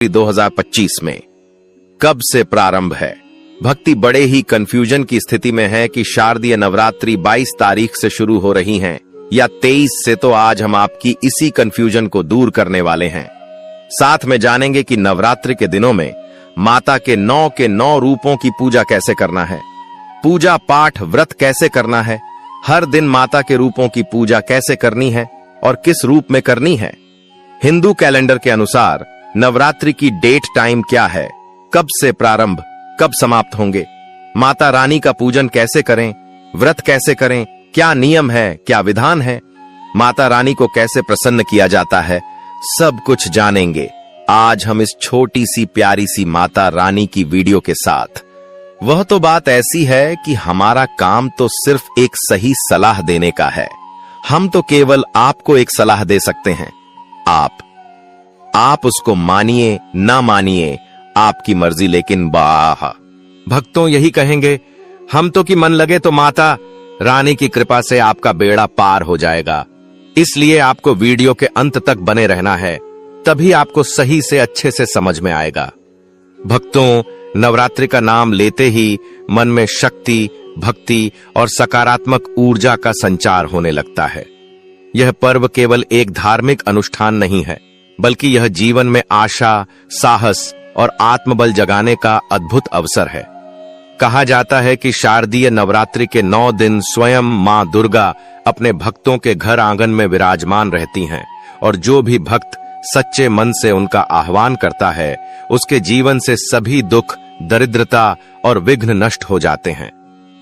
2025 में कब से प्रारंभ है? भक्ति बड़े ही कंफ्यूजन की स्थिति में है कि शारदीय नवरात्रि 22 तारीख से शुरू हो रही हैं या 23 से। तो आज हम आपकी इसी कंफ्यूजन को दूर करने वाले हैं। साथ में जानेंगे कि नवरात्रि के दिनों में माता के 9 रूपों की पूजा कैसे करना है, पूजा पाठ व्रत कैसे करना है, हर दिन माता के रूपों की पूजा कैसे करनी है और किस रूप में करनी है। हिंदू कैलेंडर के अनुसार नवरात्रि की डेट टाइम क्या है, कब से प्रारंभ, कब समाप्त होंगे, माता रानी का पूजन कैसे करें, व्रत कैसे करें, क्या नियम है, क्या विधान है, माता रानी को कैसे प्रसन्न किया जाता है, सब कुछ जानेंगे आज हम इस छोटी सी प्यारी सी माता रानी की वीडियो के साथ। वह तो बात ऐसी है कि हमारा काम तो सिर्फ एक सही सलाह देने का है। हम तो केवल आपको एक सलाह दे सकते हैं। आप उसको मानिए ना मानिए आपकी मर्जी, लेकिन बाह भक्तों यही कहेंगे हम तो कि मन लगे तो माता रानी की कृपा से आपका बेड़ा पार हो जाएगा। इसलिए आपको वीडियो के अंत तक बने रहना है, तभी आपको सही से अच्छे से समझ में आएगा। भक्तों, नवरात्रि का नाम लेते ही मन में शक्ति, भक्ति और सकारात्मक ऊर्जा का संचार होने लगता है। यह पर्व केवल एक धार्मिक अनुष्ठान नहीं है, बल्कि यह जीवन में आशा, साहस और आत्मबल जगाने का अद्भुत अवसर है। कहा जाता है कि शारदीय नवरात्रि के 9 दिन स्वयं मां दुर्गा अपने भक्तों के घर आंगन में विराजमान रहती हैं और जो भी भक्त सच्चे मन से उनका आह्वान करता है, उसके जीवन से सभी दुख, दरिद्रता और विघ्न नष्ट हो जाते हैं।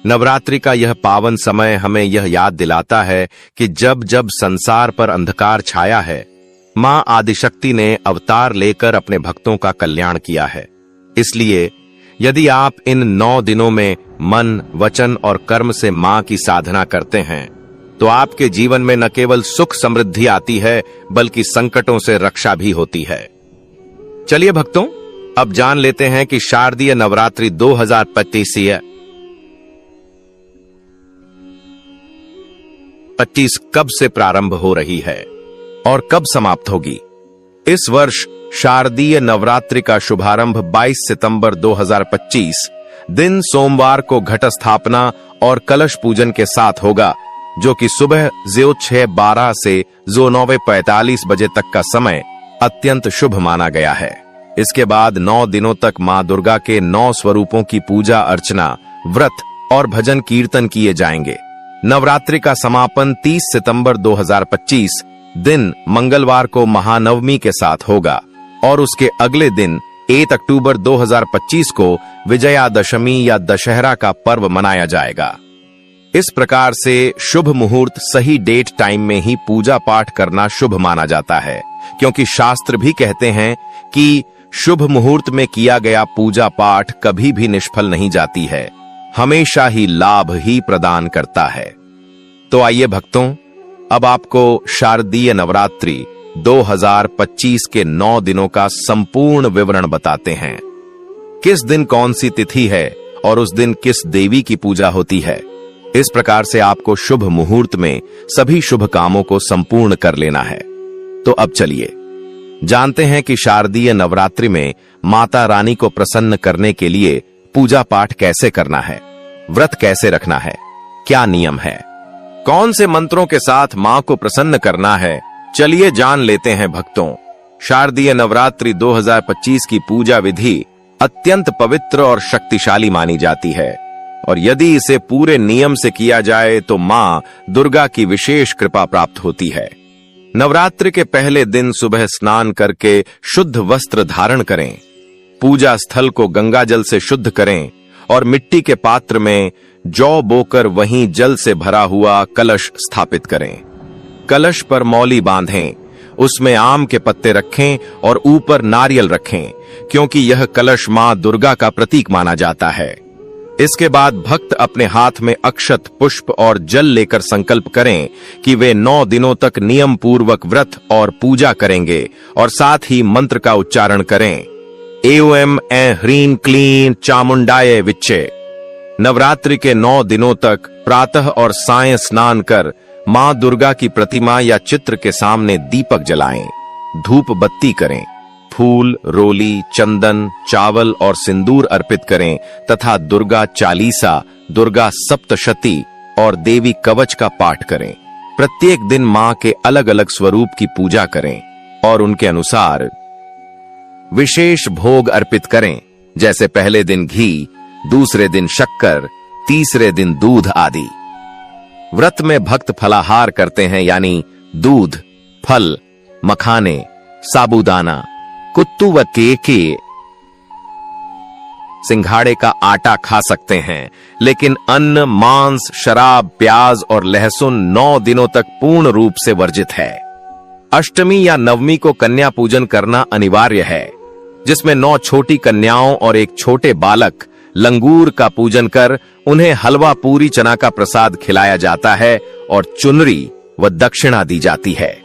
नवरात्रि का यह पावन समय हमें यह याद दिलाता है कि जब जब संसार पर अंधकार छाया है, मां आदिशक्ति ने अवतार लेकर अपने भक्तों का कल्याण किया है। इसलिए यदि आप इन 9 दिनों में मन, वचन और कर्म से मां की साधना करते हैं, तो आपके जीवन में न केवल सुख समृद्धि आती है, बल्कि संकटों से रक्षा भी होती है। चलिए भक्तों, अब जान लेते हैं कि शारदीय नवरात्रि 2025 कब से प्रारंभ हो रही है और कब समाप्त होगी। इस वर्ष शारदीय नवरात्रि का शुभारंभ 22 सितंबर 2025 दिन सोमवार को घट स्थापना और कलश पूजन के साथ होगा, जो कि सुबह 6:12 से 9:45 बजे तक का समय अत्यंत शुभ माना गया है। इसके बाद 9 दिनों तक मां दुर्गा के 9 स्वरूपों की पूजा अर्चना, व्रत और भजन कीर्तन किए जाएंगे। नवरात्रि का समापन 30 सितंबर 2025 दिन मंगलवार को महानवमी के साथ होगा और उसके अगले दिन 1 अक्टूबर 2025 को विजयादशमी या दशहरा का पर्व मनाया जाएगा। इस प्रकार से शुभ मुहूर्त, सही डेट टाइम में ही पूजा पाठ करना शुभ माना जाता है, क्योंकि शास्त्र भी कहते हैं कि शुभ मुहूर्त में किया गया पूजा पाठ कभी भी निष्फल नहीं जाती है, हमेशा ही लाभ ही प्रदान करता है। तो आइए भक्तों, अब आपको शारदीय नवरात्रि 2025 के 9 दिनों का संपूर्ण विवरण बताते हैं। किस दिन कौन सी तिथि है और उस दिन किस देवी की पूजा होती है। इस प्रकार से आपको शुभ मुहूर्त में सभी शुभ कामों को संपूर्ण कर लेना है। तो अब चलिए जानते हैं कि शारदीय नवरात्रि में माता रानी को प्रसन्न करने के लिए पूजा पाठ कैसे करना है, व्रत कैसे रखना है, क्या नियम है, कौन से मंत्रों के साथ मां को प्रसन्न करना है। चलिए जान लेते हैं भक्तों। शारदीय नवरात्रि 2025 की पूजा विधि अत्यंत पवित्र और शक्तिशाली मानी जाती है और यदि इसे पूरे नियम से किया जाए तो मां दुर्गा की विशेष कृपा प्राप्त होती है। नवरात्रि के पहले दिन सुबह स्नान करके शुद्ध वस्त्र धारण करें, पूजा स्थल को गंगा जल से शुद्ध करें और मिट्टी के पात्र में जौ बोकर वहीं जल से भरा हुआ कलश स्थापित करें। कलश पर मौली बांधें, उसमें आम के पत्ते रखें और ऊपर नारियल रखें, क्योंकि यह कलश मां दुर्गा का प्रतीक माना जाता है। इसके बाद भक्त अपने हाथ में अक्षत, पुष्प और जल लेकर संकल्प करें कि वे 9 दिनों तक नियम पूर्वक व्रत और पूजा करेंगे और साथ ही मंत्र का उच्चारण करें। एवं ह्रीं क्लीं चामुंडाय विच्चे। नवरात्रि के 9 दिनों तक प्रातः और सायं स्नान कर मां दुर्गा की प्रतिमा या चित्र के सामने दीपक जलाएं, धूप बत्ती करें, फूल, रोली, चंदन, चावल और सिंदूर अर्पित करें तथा दुर्गा चालीसा, दुर्गा सप्तशती और देवी कवच का पाठ करें। प्रत्येक दिन मां के अलग अलग स्वरूप की पूजा करें और उनके अनुसार विशेष भोग अर्पित करें, जैसे पहले दिन घी, दूसरे दिन शक्कर, तीसरे दिन दूध आदि। व्रत में भक्त फलाहार करते हैं, यानी दूध, फल, मखाने, साबूदाना, कुत्तू व केके, सिंघाड़े का आटा खा सकते हैं, लेकिन अन्न, मांस, शराब, प्याज और लहसुन 9 दिनों तक पूर्ण रूप से वर्जित है। अष्टमी या नवमी को कन्या पूजन करना अनिवार्य है, जिसमें 9 छोटी कन्याओं और एक छोटे बालक लंगूर का पूजन कर उन्हें हलवा, पूरी, चना का प्रसाद खिलाया जाता है और चुनरी व दक्षिणा दी जाती है।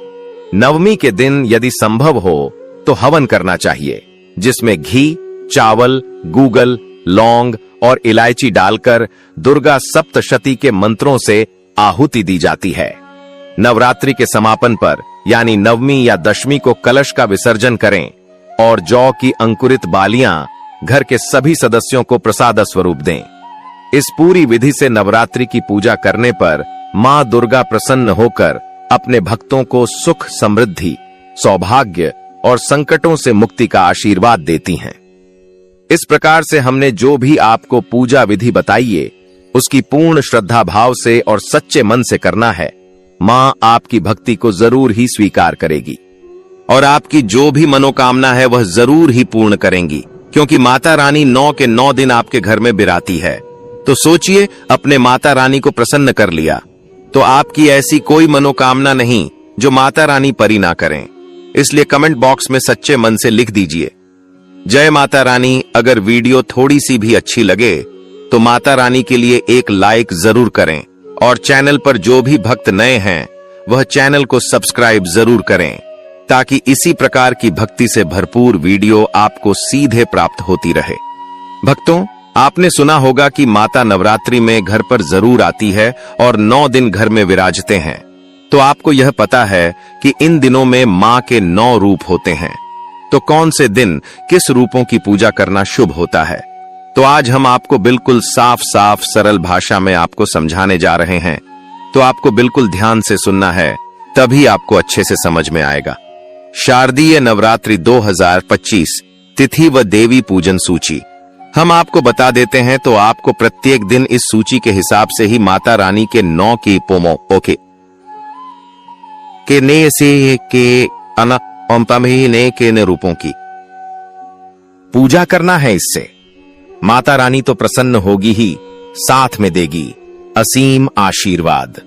नवमी के दिन यदि संभव हो तो हवन करना चाहिए, जिसमें घी, चावल, गूगल, लौंग और इलायची डालकर दुर्गा सप्तशती के मंत्रों से आहुति दी जाती है। नवरात्रि के समापन पर यानी नवमी या दशमी को कलश का विसर्जन करें और जौ की अंकुरित बालियां घर के सभी सदस्यों को प्रसाद स्वरूप दें। इस पूरी विधि से नवरात्रि की पूजा करने पर मां दुर्गा प्रसन्न होकर अपने भक्तों को सुख, समृद्धि, सौभाग्य और संकटों से मुक्ति का आशीर्वाद देती हैं। इस प्रकार से हमने जो भी आपको पूजा विधि बताई, उसकी पूर्ण श्रद्धा भाव से और सच्चे मन से करना है। मां आपकी भक्ति को जरूर ही स्वीकार करेगी और आपकी जो भी मनोकामना है वह जरूर ही पूर्ण करेंगी, क्योंकि माता रानी 9 के 9 दिन आपके घर में बिराती है। तो सोचिए, अपने माता रानी को प्रसन्न कर लिया तो आपकी ऐसी कोई मनोकामना नहीं जो माता रानी परी ना करें। इसलिए कमेंट बॉक्स में सच्चे मन से लिख दीजिए, जय माता रानी। अगर वीडियो थोड़ी सी भी अच्छी लगे तो माता रानी के लिए एक लाइक जरूर करें और चैनल पर जो भी भक्त नए हैं वह चैनल को सब्सक्राइब जरूर करें, ताकि इसी प्रकार की भक्ति से भरपूर वीडियो आपको सीधे प्राप्त होती रहे। भक्तों, आपने सुना होगा कि माता नवरात्रि में घर पर जरूर आती है और 9 दिन घर में विराजते हैं। तो आपको यह पता है कि इन दिनों में मां के 9 रूप होते हैं। तो कौन से दिन किस रूपों की पूजा करना शुभ होता है, तो आज हम आपको बिल्कुल साफ साफ सरल भाषा में आपको समझाने जा रहे हैं। तो आपको बिल्कुल ध्यान से सुनना है, तभी आपको अच्छे से समझ में आएगा। शारदीय नवरात्रि 2025 तिथि व देवी पूजन सूची हम आपको बता देते हैं। तो आपको प्रत्येक दिन इस सूची के हिसाब से ही माता रानी के 9 की पोमो ओके के ने से के अना ने के ने रूपों की पूजा करना है। इससे माता रानी तो प्रसन्न होगी ही, साथ में देगी असीम आशीर्वाद।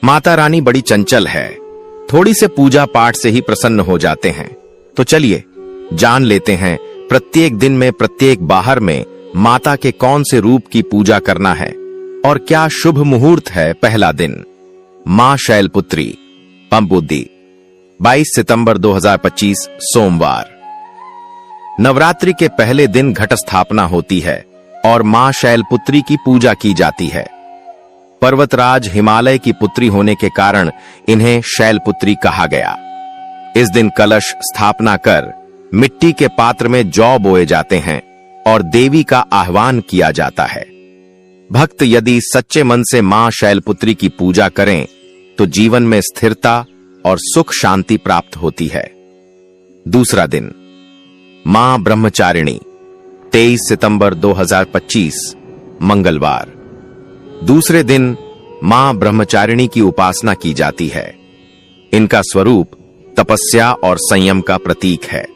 माता रानी बड़ी चंचल है, थोड़ी से पूजा पाठ से ही प्रसन्न हो जाते हैं। तो चलिए जान लेते हैं प्रत्येक दिन में, प्रत्येक बाहर में माता के कौन से रूप की पूजा करना है और क्या शुभ मुहूर्त है। पहला दिन, मां शैलपुत्री पंबुद्दी, 22 सितंबर 2025 सोमवार। नवरात्रि के पहले दिन घट स्थापना होती है और मां शैलपुत्री की पूजा की जाती है। पर्वतराज हिमालय की पुत्री होने के कारण इन्हें शैलपुत्री कहा गया। इस दिन कलश स्थापना कर मिट्टी के पात्र में जौ बोए जाते हैं और देवी का आह्वान किया जाता है। भक्त यदि सच्चे मन से मां शैलपुत्री की पूजा करें तो जीवन में स्थिरता और सुख शांति प्राप्त होती है। दूसरा दिन, मां ब्रह्मचारिणी, 23 सितंबर 2025 मंगलवार। दूसरे दिन मां ब्रह्मचारिणी की उपासना की जाती है। इनका स्वरूप तपस्या और संयम का प्रतीक है।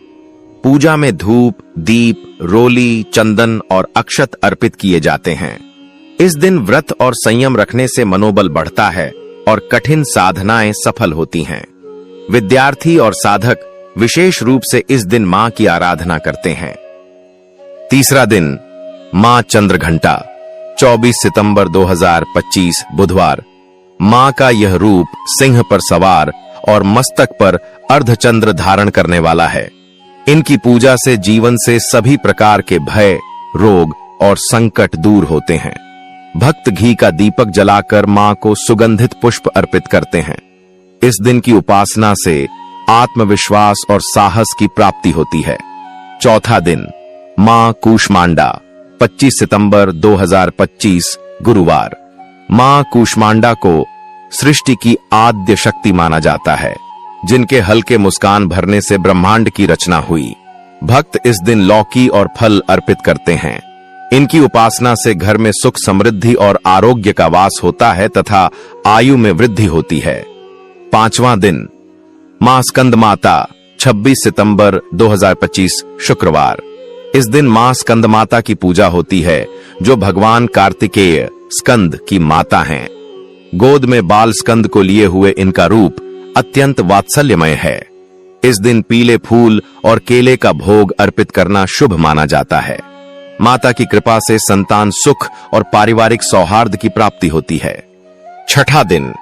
पूजा में धूप, दीप, रोली, चंदन और अक्षत अर्पित किए जाते हैं। इस दिन व्रत और संयम रखने से मनोबल बढ़ता है और कठिन साधनाएं सफल होती हैं। विद्यार्थी और साधक विशेष रूप से इस दिन मां की आराधना करते हैं। तीसरा दिन, मां चंद्रघंटा, 24 सितंबर 2025 बुधवार। मां का यह रूप सिंह पर सवार और मस्तक पर अर्धचंद्र धारण करने वाला है। इनकी पूजा से जीवन से सभी प्रकार के भय, रोग और संकट दूर होते हैं। भक्त घी का दीपक जलाकर मां को सुगंधित पुष्प अर्पित करते हैं। इस दिन की उपासना से आत्मविश्वास और साहस की प्राप्ति होती है। चौथा दिन मां कूष्मांडा, 25 सितंबर 2025 गुरुवार। मां कूष्मांडा को सृष्टि की आद्य शक्ति माना जाता है, जिनके हल्के मुस्कान भरने से ब्रह्मांड की रचना हुई। भक्त इस दिन लौकी और फल अर्पित करते हैं। इनकी उपासना से घर में सुख, समृद्धि और आरोग्य का वास होता है तथा आयु में वृद्धि होती है। पांचवां दिन मां स्कंद माता, 26 सितंबर 2025 शुक्रवार। इस दिन मां स्कंद माता की पूजा होती है, जो भगवान कार्तिकेय स्कंद की माता हैं। गोद में बाल स्कंद को लिए हुए इनका रूप अत्यंत वात्सल्यमय है। इस दिन पीले फूल और केले का भोग अर्पित करना शुभ माना जाता है। माता की कृपा से संतान सुख और पारिवारिक सौहार्द की प्राप्ति होती है। छठा दिन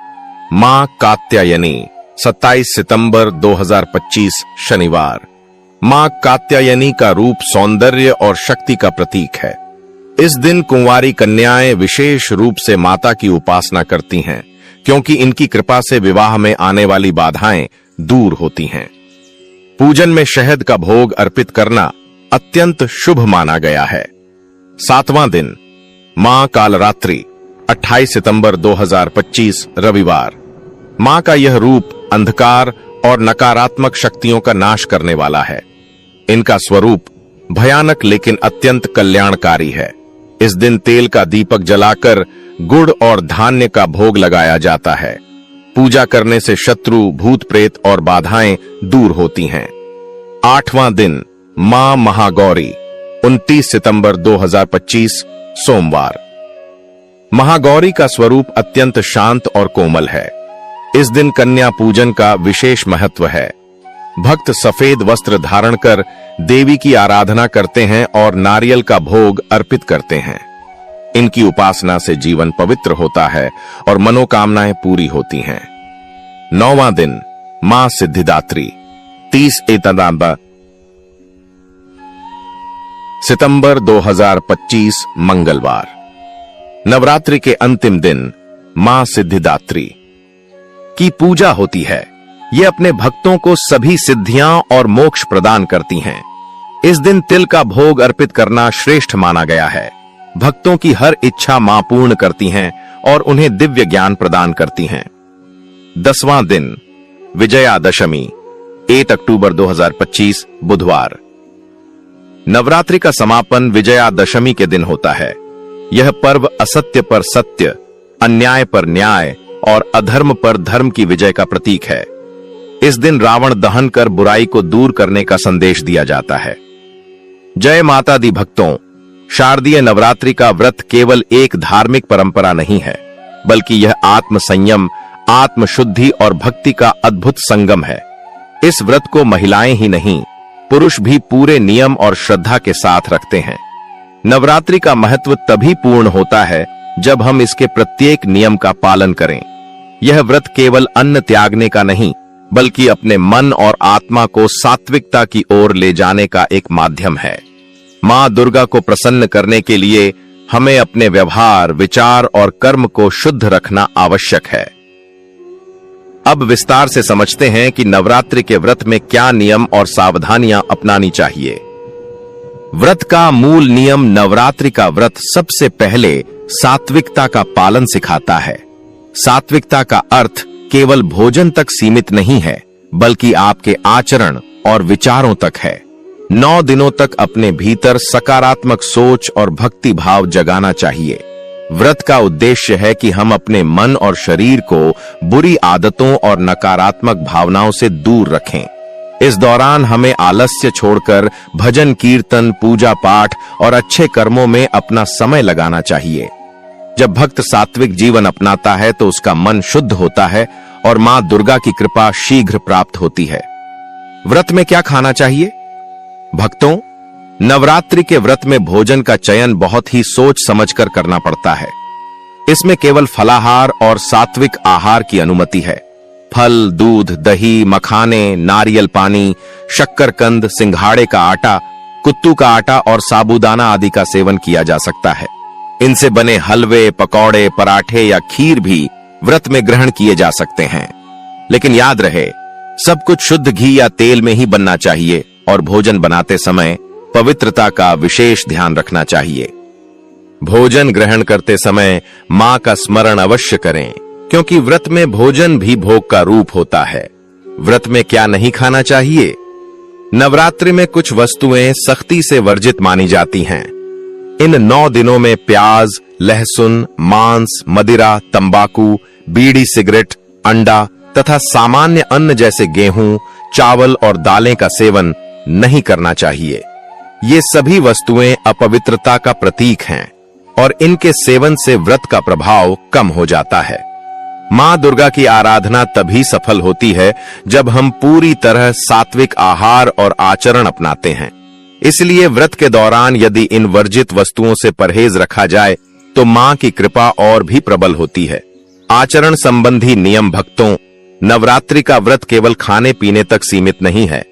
मां कात्यायनी, 27 सितंबर 2025 शनिवार। मां कात्यायनी का रूप सौंदर्य और शक्ति का प्रतीक है। इस दिन कुंवारी कन्याएं विशेष रूप से माता की उपासना करती हैं, क्योंकि इनकी कृपा से विवाह में आने वाली बाधाएं दूर होती हैं। पूजन में शहद का भोग अर्पित करना अत्यंत शुभ माना गया है। सातवां दिन मां कालरात्रि, 28 सितंबर 2025 रविवार। मां का यह रूप अंधकार और नकारात्मक शक्तियों का नाश करने वाला है। इनका स्वरूप भयानक लेकिन अत्यंत कल्याणकारी है। इस दिन तेल का दीपक जलाकर गुड़ और धान्य का भोग लगाया जाता है। पूजा करने से शत्रु, भूत प्रेत और बाधाएं दूर होती हैं। आठवां दिन मां महागौरी, 29 सितंबर 2025 सोमवार। महागौरी का स्वरूप अत्यंत शांत और कोमल है। इस दिन कन्या पूजन का विशेष महत्व है। भक्त सफेद वस्त्र धारण कर देवी की आराधना करते हैं और नारियल का भोग अर्पित करते हैं। इनकी उपासना से जीवन पवित्र होता है और मनोकामनाएं पूरी होती हैं। नौवां दिन मां सिद्धिदात्री, 30 सितंबर 2025 मंगलवार। नवरात्रि के अंतिम दिन मां सिद्धिदात्री की पूजा होती है। ये अपने भक्तों को सभी सिद्धियां और मोक्ष प्रदान करती हैं। इस दिन तिल का भोग अर्पित करना श्रेष्ठ माना गया है। भक्तों की हर इच्छा मां पूर्ण करती हैं और उन्हें दिव्य ज्ञान प्रदान करती हैं। 10वां दिन विजयादशमी, 8 अक्टूबर 2025 बुधवार। नवरात्रि का समापन विजयादशमी के दिन होता है। यह पर्व असत्य पर सत्य, अन्याय पर न्याय और अधर्म पर धर्म की विजय का प्रतीक है। इस दिन रावण दहन कर बुराई को दूर करने का संदेश दिया जाता है। जय माता दी भक्तों, शारदीय नवरात्रि का व्रत केवल एक धार्मिक परंपरा नहीं है, बल्कि यह आत्म संयम, आत्म शुद्धि और भक्ति का अद्भुत संगम है। इस व्रत को महिलाएं ही नहीं, पुरुष भी पूरे नियम और श्रद्धा के साथ रखते हैं। नवरात्रि का महत्व तभी पूर्ण होता है जब हम इसके प्रत्येक नियम का पालन करें। यह व्रत केवल अन्न त्यागने का नहीं, बल्कि अपने मन और आत्मा को सात्विकता की ओर ले जाने का एक माध्यम है। मां दुर्गा को प्रसन्न करने के लिए हमें अपने व्यवहार, विचार और कर्म को शुद्ध रखना आवश्यक है। अब विस्तार से समझते हैं कि नवरात्रि के व्रत में क्या नियम और सावधानियां अपनानी चाहिए। व्रत का मूल नियम नवरात्रि का व्रत सबसे पहले सात्विकता का पालन सिखाता है। सात्विकता का अर्थ केवल भोजन तक सीमित नहीं है, बल्कि आपके आचरण और विचारों तक है। 9 दिनों तक अपने भीतर सकारात्मक सोच और भक्ति भाव जगाना चाहिए। व्रत का उद्देश्य है कि हम अपने मन और शरीर को बुरी आदतों और नकारात्मक भावनाओं से दूर रखें। इस दौरान हमें आलस्य छोड़कर भजन, कीर्तन, पूजा पाठ और अच्छे कर्मों में अपना समय लगाना चाहिए। जब भक्त सात्विक जीवन अपनाता है तो उसका मन शुद्ध होता है और मां दुर्गा की कृपा शीघ्र प्राप्त होती है। व्रत में क्या खाना चाहिए? भक्तों, नवरात्रि के व्रत में भोजन का चयन बहुत ही सोच समझकर करना पड़ता है। इसमें केवल फलाहार और सात्विक आहार की अनुमति है। फल, दूध, दही, मखाने, नारियल पानी, शक्करकंद, सिंघाड़े का आटा, कुत्तू का आटा और साबूदाना आदि का सेवन किया जा सकता है। इनसे बने हलवे, पकौड़े, पराठे या खीर भी व्रत में ग्रहण किए जा सकते हैं। लेकिन याद रहे, सब कुछ शुद्ध घी या तेल में ही बनना चाहिए और भोजन बनाते समय पवित्रता का विशेष ध्यान रखना चाहिए। भोजन ग्रहण करते समय मां का स्मरण अवश्य करें, क्योंकि व्रत में भोजन भी भोग का रूप होता है। व्रत में क्या नहीं खाना चाहिए? नवरात्रि में कुछ वस्तुएं सख्ती से वर्जित मानी जाती हैं। इन 9 दिनों में प्याज, लहसुन, मांस, मदिरा, तंबाकू, बीड़ी, सिगरेट, अंडा तथा सामान्य अन्न जैसे गेहूं, चावल और दालें का सेवन नहीं करना चाहिए। ये सभी वस्तुएं अपवित्रता का प्रतीक हैं और इनके सेवन से व्रत का प्रभाव कम हो जाता है। मां दुर्गा की आराधना तभी सफल होती है जब हम पूरी तरह सात्विक आहार और आचरण अपनाते हैं। इसलिए व्रत के दौरान यदि इन वर्जित वस्तुओं से परहेज रखा जाए तो मां की कृपा और भी प्रबल होती है। आचरण संबंधी नियम भक्तों, नवरात्रि का व्रत केवल खाने पीने तक सीमित नहीं है,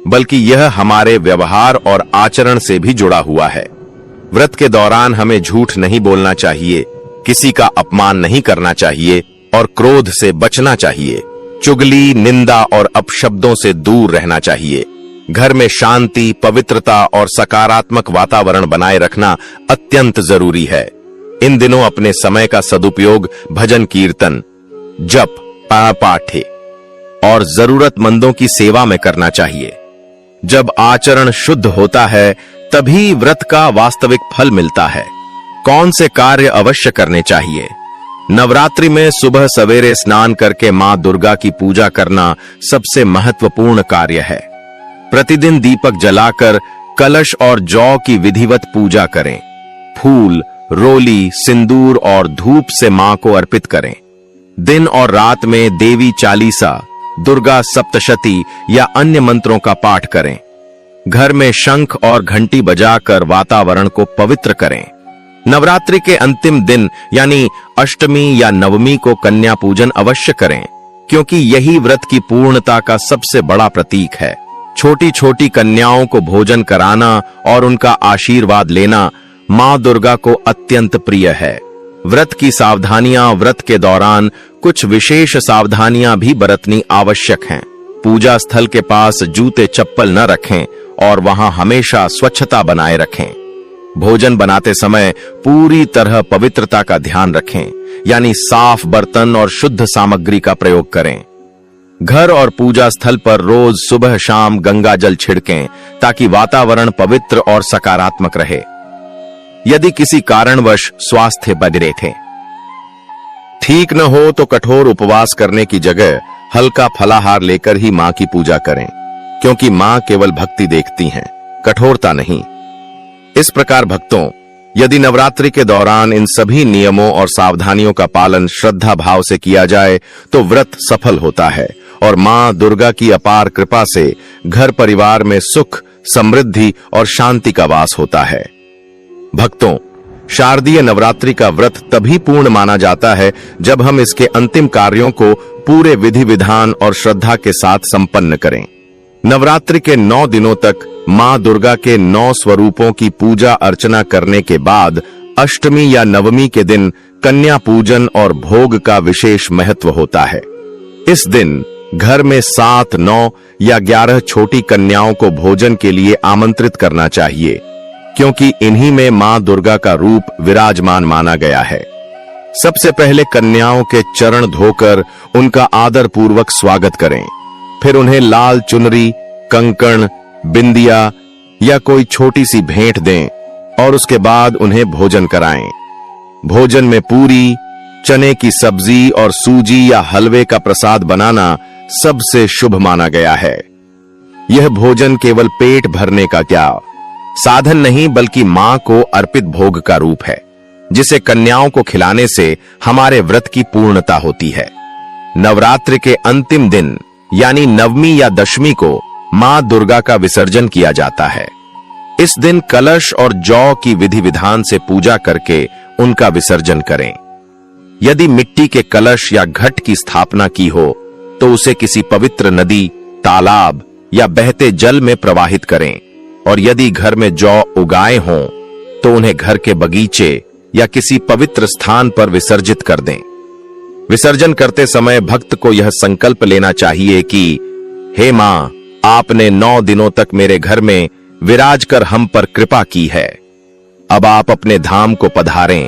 बल्कि यह हमारे व्यवहार और आचरण से भी जुड़ा हुआ है। व्रत के दौरान हमें झूठ नहीं बोलना चाहिए, किसी का अपमान नहीं करना चाहिए और क्रोध से बचना चाहिए। चुगली, निंदा और अपशब्दों से दूर रहना चाहिए। घर में शांति, पवित्रता और सकारात्मक वातावरण बनाए रखना अत्यंत जरूरी है। इन दिनों अपने समय का सदुपयोग भजन कीर्तन, जप, पाठ और जरूरतमंदों की सेवा में करना चाहिए। जब आचरण शुद्ध होता है तभी व्रत का वास्तविक फल मिलता है। कौन से कार्य अवश्य करने चाहिए? नवरात्रि में सुबह सवेरे स्नान करके मां दुर्गा की पूजा करना सबसे महत्वपूर्ण कार्य है। प्रतिदिन दीपक जलाकर कलश और जौ की विधिवत पूजा करें। फूल, रोली, सिंदूर और धूप से मां को अर्पित करें। दिन और रात में देवी चालीसा, दुर्गा सप्तशती या अन्य मंत्रों का पाठ करें। घर में शंख और घंटी बजाकर वातावरण को पवित्र करें। नवरात्रि के अंतिम दिन यानी अष्टमी या नवमी को कन्या पूजन अवश्य करें, क्योंकि यही व्रत की पूर्णता का सबसे बड़ा प्रतीक है। छोटी छोटी कन्याओं को भोजन कराना और उनका आशीर्वाद लेना मां दुर्गा को अत्यंत प्रिय है। व्रत की सावधानियां, व्रत के दौरान कुछ विशेष सावधानियां भी बरतनी आवश्यक हैं। पूजा स्थल के पास जूते चप्पल न रखें और वहां हमेशा स्वच्छता बनाए रखें। भोजन बनाते समय पूरी तरह पवित्रता का ध्यान रखें, यानी साफ बर्तन और शुद्ध सामग्री का प्रयोग करें। घर और पूजा स्थल पर रोज सुबह शाम गंगा जल छिड़कें ताकि वातावरण पवित्र और सकारात्मक रहे। यदि किसी कारणवश स्वास्थ्य बिगड़े थे, ठीक न हो तो कठोर उपवास करने की जगह हल्का फलाहार लेकर ही मां की पूजा करें, क्योंकि मां केवल भक्ति देखती हैं, कठोरता नहीं। इस प्रकार भक्तों, यदि नवरात्रि के दौरान इन सभी नियमों और सावधानियों का पालन श्रद्धा भाव से किया जाए तो व्रत सफल होता है और मां दुर्गा की अपार कृपा से घर परिवार में सुख, समृद्धि और शांति का वास होता है। भक्तों, शारदीय नवरात्रि का व्रत तभी पूर्ण माना जाता है जब हम इसके अंतिम कार्यों को पूरे विधि विधान और श्रद्धा के साथ संपन्न करें। नवरात्रि के 9 दिनों तक मां दुर्गा के 9 स्वरूपों की पूजा अर्चना करने के बाद अष्टमी या नवमी के दिन कन्या पूजन और भोग का विशेष महत्व होता है। इस दिन घर में 7, 9 या 11 छोटी कन्याओं को भोजन के लिए आमंत्रित करना चाहिए, क्योंकि इन्हीं में मां दुर्गा का रूप विराजमान माना गया है। सबसे पहले कन्याओं के चरण धोकर उनका आदर पूर्वक स्वागत करें। फिर उन्हें लाल चुनरी, कंकण, बिंदिया या कोई छोटी सी भेंट दें और उसके बाद उन्हें भोजन कराएं। भोजन में पूरी, चने की सब्जी और सूजी या हलवे का प्रसाद बनाना सबसे शुभ माना गया है। यह भोजन केवल पेट भरने का क्या साधन नहीं, बल्कि मां को अर्पित भोग का रूप है, जिसे कन्याओं को खिलाने से हमारे व्रत की पूर्णता होती है। नवरात्रि के अंतिम दिन यानी नवमी या दशमी को मां दुर्गा का विसर्जन किया जाता है। इस दिन कलश और जौ की विधि विधान से पूजा करके उनका विसर्जन करें। यदि मिट्टी के कलश या घट की स्थापना की हो तो उसे किसी पवित्र नदी, तालाब या बहते जल में प्रवाहित करें, और यदि घर में जौ उगाए हों तो उन्हें घर के बगीचे या किसी पवित्र स्थान पर विसर्जित कर दें। विसर्जन करते समय भक्त को यह संकल्प लेना चाहिए कि हे मां, आपने 9 दिनों तक मेरे घर में विराज कर हम पर कृपा की है। अब आप अपने धाम को पधारें